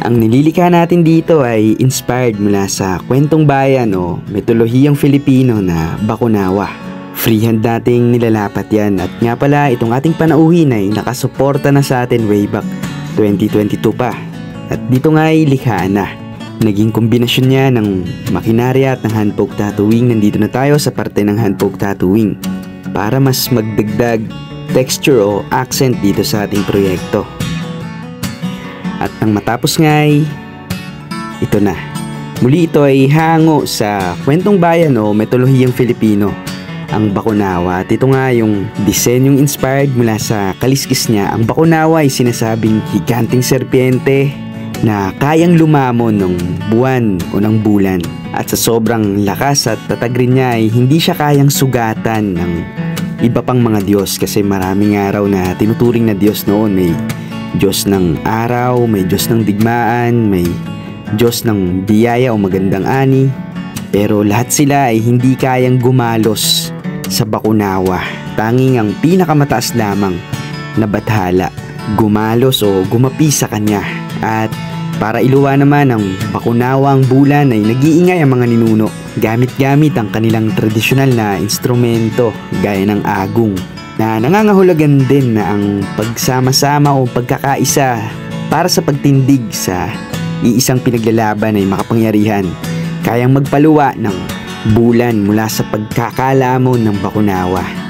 Ang nililikha natin dito ay inspired mula sa kwentong bayan o mitolohiyang Filipino na Bakunawa. Freehand nating nilalapat yan at nga pala itong ating panauhin ay nakasuporta na sa atin way back 2022 pa. At dito nga ay likha na. Naging kombinasyon niya ng makinarya at ng handpoke tattooing. Nandito na tayo sa parte ng handpoke tattooing para mas magdagdag texture o accent dito sa ating proyekto. At nang matapos nga ay ito na. Muli ito ay hango sa kwentong bayan o mitolohiyang Filipino, ang Bakunawa. At ito nga yung disenyong inspired mula sa kaliskis niya. Ang Bakunawa ay sinasabing higanting serpiente na kayang lumamon ng buwan o ng bulan. At sa sobrang lakas at tatag rin niya ay hindi siya kayang sugatan ng iba pang mga Diyos, kasi maraming araw na tinuturing na Diyos noon. May Diyos ng araw, may Diyos ng digmaan, may Diyos ng biyaya o magandang ani. Pero lahat sila ay hindi kayang gumalos sa Bakunawa. Tanging ang pinakamataas lamang na bathala gumalos o gumapi sa kanya. At para iluwa naman ang Bakunawa ang bulan, ay nag-iingay ang mga ninuno gamit-gamit ang kanilang tradisyonal na instrumento gaya ng agong, na nangangahulugan din na ang pagsama-sama o pagkakaisa para sa pagtindig sa iisang pinaglalaban ay makapangyarihan, kayang magpaluwa ng bulan mula sa pagkakalamon ng Bakunawa.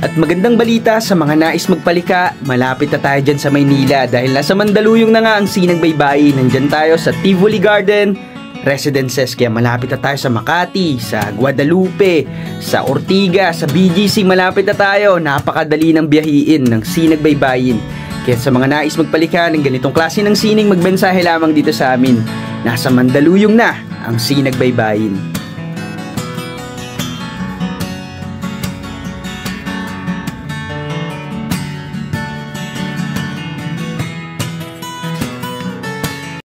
At magandang balita sa mga nais magpalika, malapit na tayo dyan sa Maynila dahil nasa Mandaluyong na nga ang Sinag Baybayin. Nandyan tayo sa Tivoli Garden Residences, kaya malapit na tayo sa Makati, sa Guadalupe, sa Ortigas, sa BGC. Malapit na tayo, napakadali ng biyahiin ng Sinag Baybayin. Kaya sa mga nais magpalika ng ganitong klase ng sining, magmensahe lamang dito sa amin. Nasa Mandaluyong na ang Sinag Baybayin.